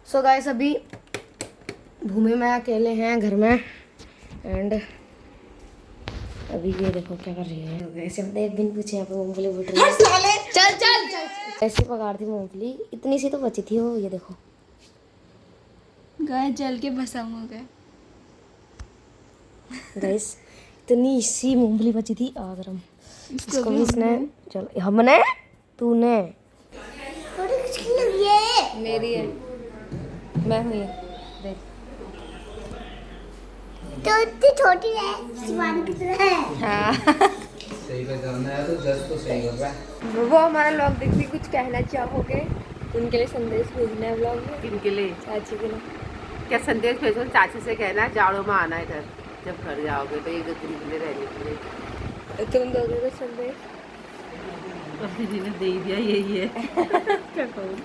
सो guys अभी भूमि में अकेले हैं घर में एंड अभी ये देखो क्या कर रही है। वैसे हमने एक दिन पूछे यहाँ पे मूंगफली फूट रही है। चल चल चल ऐसी पकाड़ थी मूंगफली, इतनी सी तो बची थी वो। ये देखो गाय जल के भस्म हो गए। गाइस इतनी सी मूंगफली बची थी आगरम। इसको भी इसने चल हमने तूने मेरी है, मैं हूँ ये देख। तो इतनी छोटी है, शिवानी की तरह है। हाँ सही पे जाना है तो जस्ट तो सही कर रहा है। वो हमारा व्लॉग देखती, कुछ कहना चाहोगे? उनके लिए संदेश भेजना है व्लॉग में। किनके लिए? चाची के लिए। क्या संदेश भेजो? चाची से कहना जाड़ों में आना इधर, जब घर जाओगे तो 1-2 दिन के लिए रहने के लिए। तुम दोगे कुछ संदेश? अपनी जी ने दे ही दिया, यही है। क्या कहूँ?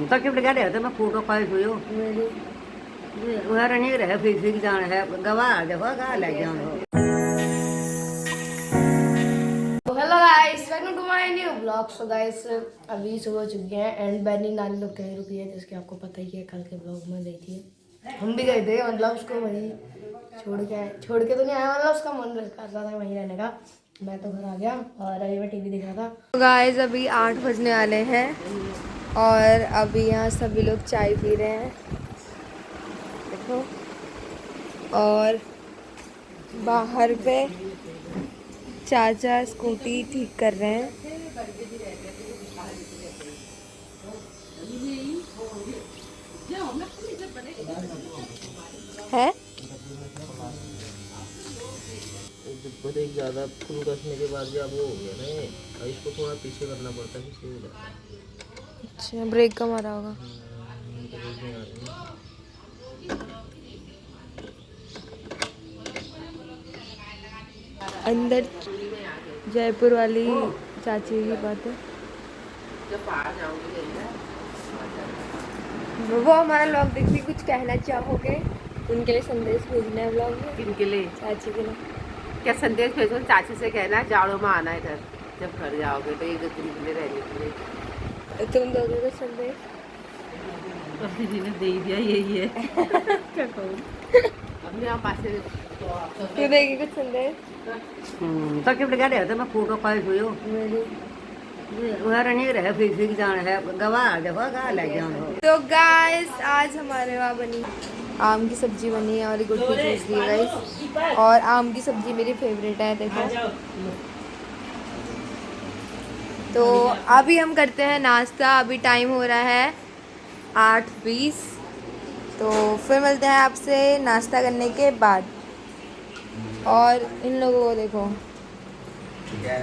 तो क्यों लगा रहे हो? तो मैं फोटो कॉल हुई हो वह नहीं रहे फिर जाना है गवाह देखो गा ले जाओ। Hello guys, welcome to my new blog. So guys अभी सुबह हो चुकी है एंड बैनी नानी लोग कहीं रुकी है, जैसे कि आपको पता ही है, कल के ब्लॉग में गई थी। हम भी गए थे, मतलब उसको वहीं छोड़ के तो नहीं आया, मतलब उसका मन कर रहा था वहीं रहने का। मैं तो घर आ गया और अभी मैं टीवी देख रहा था। गाइस अभी 8 बजने वाले हैं और अभी यहाँ सभी लोग चाय पी रहे हैं, देखो। और बाहर पे चाचा स्कूटी ठीक कर रहे हैं। है एक ज़्यादा फुल कसने के बाद जब वो हो गया ना, इसको थोड़ा पीछे करना पड़ता है, सही हो जाता है। अच्छा, ब्रेक का मारा होगा। अंदर जयपुर वाली चाची की बात है। वो हमारा व्लॉग देखती, कुछ कहना चाहोगे? उनके लिए संदेश भेजना है व्लॉग में। किनके लिए? चाची के लिए। क्या संदेश भेजो? चाची से कहना जाड़ों में आना इधर, जब घर जाओगे तो 1-2 दिन के लिए रहने के लिए। तुम दोगे कुछ संदेश? अपनी जी ने दे ही दिया, यही है। क्या कहूँ? अपने यहाँ पास तू देगी कुछ संदेश? तो क्यों लगा रहे हो? तो मैं फोटो कॉल हुई हो वह नहीं रहे फिर जाना है गवाह देखो गा ले जाओ। तो गाइस आज हमारे वहाँ बनी आम की सब्जी बनी है और ये गुट्टी जूस दी है गाइस। और आम की सब्जी मेरी फेवरेट है, देखो। तो अभी हम करते हैं नाश्ता। अभी टाइम हो रहा है 8:20। तो फिर मिलते हैं आपसे नाश्ता करने के बाद। और इन लोगों को देखो, ठीक है।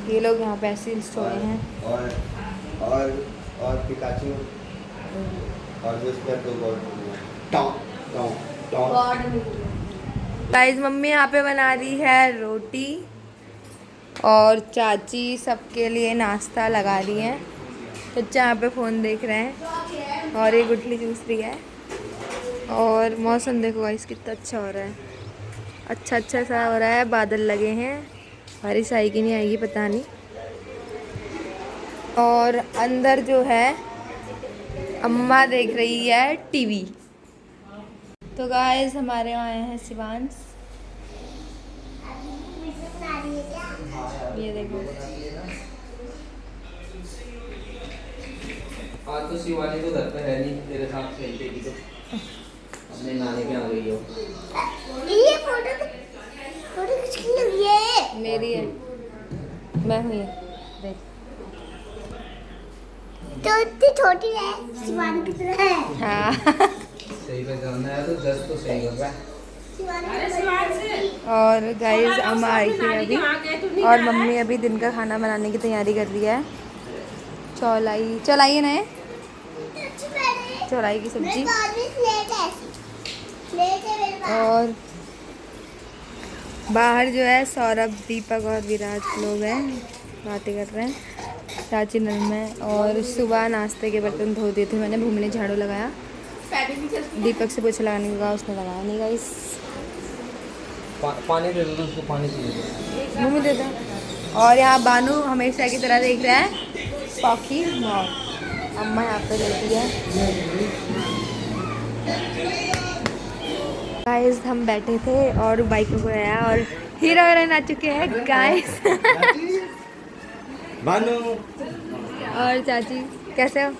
ये लोग यहाँ पे ऐसे सोए हैं। और पिकाचू और जो इसका तो गाइस मम्मी यहाँ पे बना रही है रोटी और चाची सबके लिए नाश्ता लगा रही है। बच्चा यहाँ पे फ़ोन देख रहे हैं और ये गुठली चूस रही है। और मौसम देखो गाइस कितना अच्छा हो रहा है, अच्छा सा हो रहा है। बादल लगे हैं, बारिश आएगी नहीं आएगी पता नहीं। और अंदर जो है अम्मा देख रही है टीवी। तो गाइस हमारे यहाँ आए हैं शिवांश, ये देखो। आज तो शिवानी तो घर पे है नहीं, तेरे साथ खेलते की तो अपने नानी के यहाँ गई हो। ये फोटो किसकी लगी है? मेरी है, मैं हूँ ये देख। तो इतनी छोटी है, शिवानी की तरह है। हाँ सही पे जाना है तो जस्ट तो सही कर रहा है। और गाइस अम्मा आई थी अभी और मम्मी अभी दिन का खाना बनाने की तैयारी कर रही है। चौलाई है ना, चौलाई की सब्जी। और बाहर जो है सौरभ, दीपक और विराज लोग हैं, बातें कर रहे हैं। चाची नल में। और सुबह नाश्ते के बर्तन धो दिए थे मैंने, भूमि ने झाड़ू लगाया। दीपक से पोछा लगाने को कहा, उसने लगाया नहीं गाइस। पानी दे दो उसको, पानी चाहिए। भूमि देता। और यहाँ बानू हमेशा की तरह देख रहा है पॉकी मॉल। अम्मा यहाँ पे लेटी है। गाइस हम बैठे थे और बाइक को आया और हीरो हीरोइन आ चुके हैं गाइस। और चाची कैसे हो?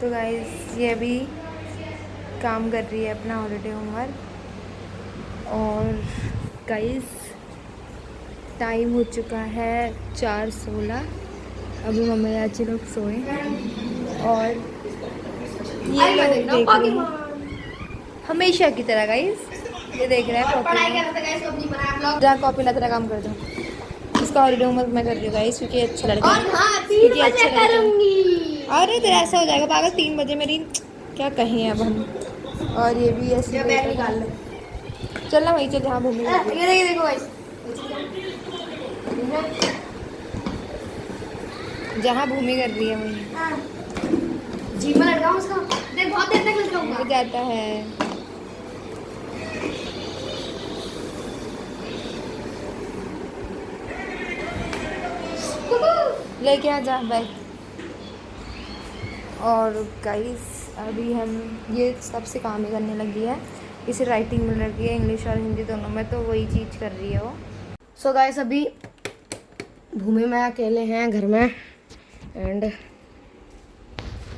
तो गाइस ये अभी काम कर रही है अपना हॉलीडे होमवर्क। और गाइस टाइम हो चुका है 4:16। अभी मम्मी चाची लोग सोए और ये लोग देख रहे हैं हमेशा की तरह। गाइस ये देख रहे हैं कॉपी, जहाँ कॉपी ना तेरा काम कर दो। इसका हॉलीडे होमवर्क मैं कर रही हूँ गाइस क्योंकि अच्छा लड़का है। क्योंकि अच्छा लड़का। अरे तेरा ऐसा हो जाएगा पागल, 3 बजे मेरी क्या कहें अब हम। और ये भी ऐसे निकाल ले। चलना वहीं चल जहाँ भूमि ये देखो गाइस, जहाँ भूमि कर रही है वहीं जी में लड़का उसका देख, बहुत देर तक लड़का हो जाता है। लेके आ जा बाइक। और गाइस अभी हम ये सबसे काम ही करने लगी है। इसे राइटिंग में लगी है, इंग्लिश और हिंदी दोनों में, तो वही चीज़ कर रही है वो। सो गाइस अभी भूमि में अकेले हैं घर में। एंड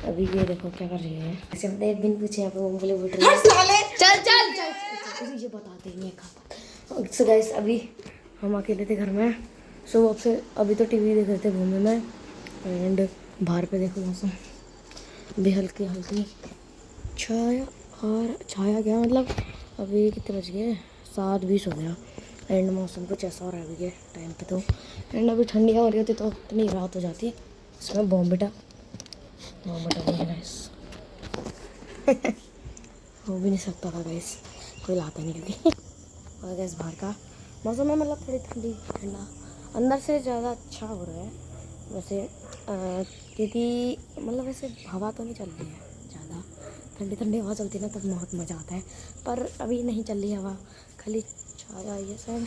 अभी ये देखो क्या कर रही है। ऐसे हमने एक दिन पूछे यहाँ पे मूंगफली फूट रही है। चल चल चल ये बताते ही नहीं खाता। सो गाइस अभी हम अकेले थे घर में। सो अब से अभी तो टीवी देख रहे थे भूमि में। एंड बाहर पे देखो मौसम भी हल्की हल्की छाया, और छाया गया मतलब अभी कितने बज गए, 7:20 हो गया। एंड मौसम कुछ ऐसा हो रहा है अभी के टाइम पे तो। एंड अभी ठंडी हो रही होती तो इतनी रात हो जाती। इसमें बॉम्बेटा नहीं है गाइस। हो भी नहीं सकता था गाइस, कोई लाता नहीं क्योंकि। और गैस बाहर का मौसम है मतलब थोड़ी ठंडी ठंडा, अंदर से ज़्यादा अच्छा हो रहा है वैसे। क्योंकि मतलब वैसे हवा तो नहीं चल रही है ज़्यादा, ठंडी ठंडी हवा चलती है ना तब बहुत मज़ा आता है। पर अभी नहीं चल रही हवा, खाली छाया ये सब।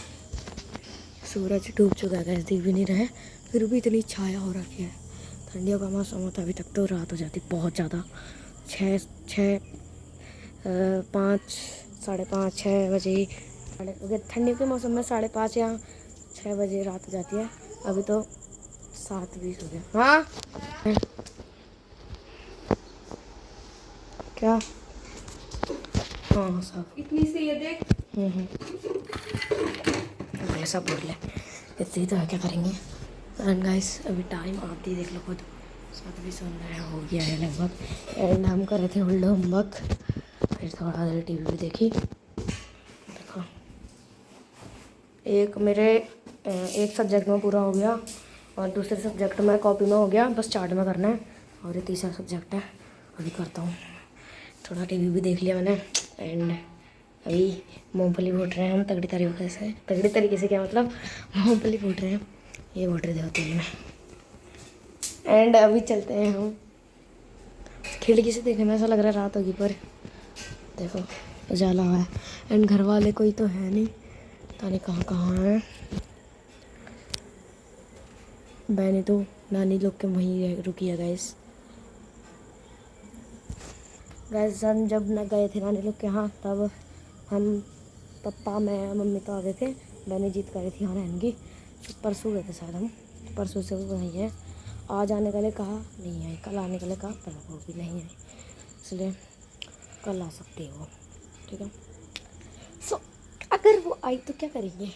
सूरज डूब चुका है गैस, दिख भी नहीं रहा है, फिर भी इतनी छाया हो रखी है। ठंडियों का मौसम होता अभी तक तो रात हो जाती बहुत ज़्यादा। 5, 5:30, 6 बजे ठंडी के मौसम में 5:30 या 6 बजे रात हो जाती है। अभी तो 7:20 हो गया। हाँ क्या? हाँ सब इतनी सी ये देख। ऐसा बोल ले, इतनी तो है क्या करेंगे। एंड गाइस अभी टाइम आप ही देख लो खुद, 7:20 हो गया है लगभग। एंड हम कर रहे थे होमवर्क, फिर थोड़ा देर टीवी भी देखी। देखो एक सब्जेक्ट में पूरा हो गया और दूसरे सब्जेक्ट में कॉपी में हो गया, बस चार्ट में करना है। और ये तीसरा सब्जेक्ट है, अभी करता हूँ। थोड़ा टीवी भी देख लिया मैंने। एंड अभी मूँगफली फूट रहे हैं हम तगड़ी तरीके से क्या मतलब मूँगफली फूट रहे हैं, ये फूट रहे थे तेल में। एंड अभी चलते हैं हम, खिड़की से देखने में ऐसा लग रहा है रात होगी पर देखो उजाला हुआ है। एंड घर वाले कोई तो है नहीं, पता नहीं कहाँ है। मैंने तो नानी लोग के वहीं रुकी है गाइस। हम जब न गए थे नानी लोग के यहाँ तब हम पापा मैं मम्मी तो आ गए थे। मैंने जीत कर रही थी यहाँ रहने की। परसों गए थे शायद हम, परसों से वो वहीं है। आज आने के लिए कहा नहीं आई, कल आने के लिए कहा पर वो भी नहीं आई, इसलिए कल आ सकती है वो, ठीक है। सो अगर वो आई तो क्या करेंगे,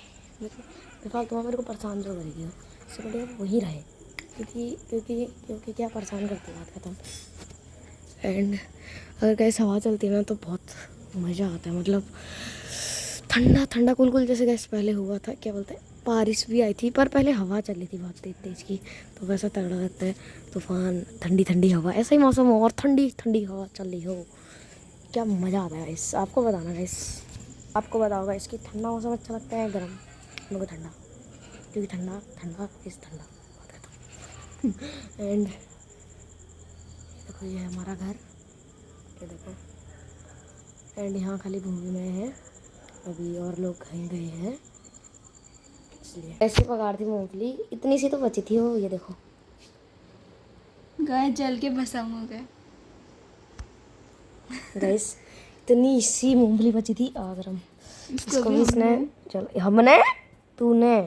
फिलहाल तो मेरे को परेशान जो करेगी वो, इससे बढ़िया वो वहीं रहे क्योंकि क्या परेशान करती है, बात खत्म। एंड अगर गैस हवा चलती है ना तो बहुत मज़ा आता है, मतलब ठंडा ठंडा कुल जैसे गैस पहले हुआ था, क्या बोलते हैं, बारिश भी आई थी पर पहले हवा चल रही थी बहुत तेज की, तो वैसा तगड़ा लगता है। तूफान, ठंडी ठंडी हवा, ऐसा ही मौसम हो और ठंडी ठंडी हवा चल रही हो, क्या मज़ा आता है गाइस। आपको बताना गाइस, आपको बताओ गाइस कि ठंडा मौसम अच्छा लगता है गर्म? मेरे को ठंडा, क्योंकि ठंडा ठंडा बात करता। एंड देखो ये है हमारा घर, ये देखो। एंड यहाँ खाली भूमि में है अभी, और लोग कहीं गए हैं इसलिए। ऐसे पकाड़ थी मूँगफली, इतनी सी तो बची थी वो, ये देखो गाय जल के भस्म हो गए। गाइस इतनी सी मूंगफली बची थी आगरम, इसको भी इसने चल हमने तूने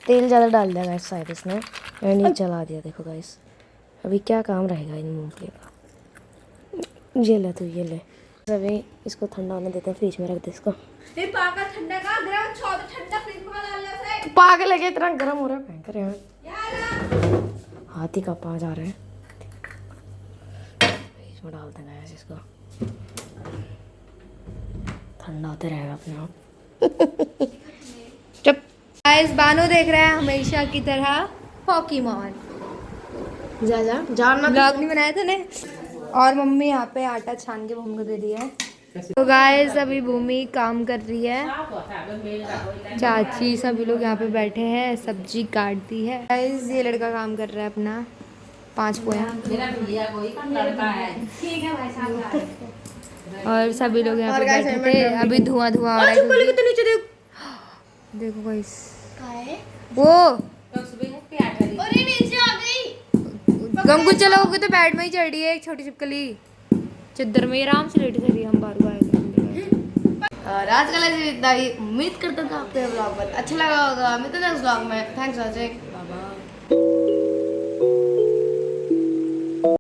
तेल ज़्यादा डाल दिया गाइस शायद इसने, एंड ये जला दिया। देखो गाइस अभी क्या काम रहेगा इन मूंगफली का। ये ले तू, ये ले। अभी इसको ठंडा होने देते हैं, फ्रिज में रख दे इसको। पागल लगे इतना गर्म हो रहा है, भयंकर है। हाथी का पाँव जा रहा है, इसमें डाल देना है इसको, ठंडा होते रहेगा अपने आप। चुप। गाइस बानो देख रहा है हमेशा की तरह पोकेमॉन। जा जा जानना ब्लॉग नहीं बनाया था ने। और मम्मी यहाँ पे आटा छान के भूमि को दे दिया है। तो गाइस अभी भूमि काम कर रही है, चाची सभी लोग यहाँ पे बैठे हैं, सब्जी काटती है। गाइस ये लड़का काम कर रहा है अपना 5 पोया, और सभी लोग यहाँ पे बैठे थे। अभी धुआं हो रहा है क्योंकि देखो गाइस वो अरे नीचे आ गई। गंगू चलोगे तो बेड में ही चढ़ रही है एक छोटी छिपकली, चद्दर में आराम से लेट कर रही है। हम बार बार और आज का इतना ही। उम्मीद करता था आपको ये ब्लॉग अच्छा लगा होगा। मिलते हैं नेक्स्ट ब्लॉग में। Thanks for watching.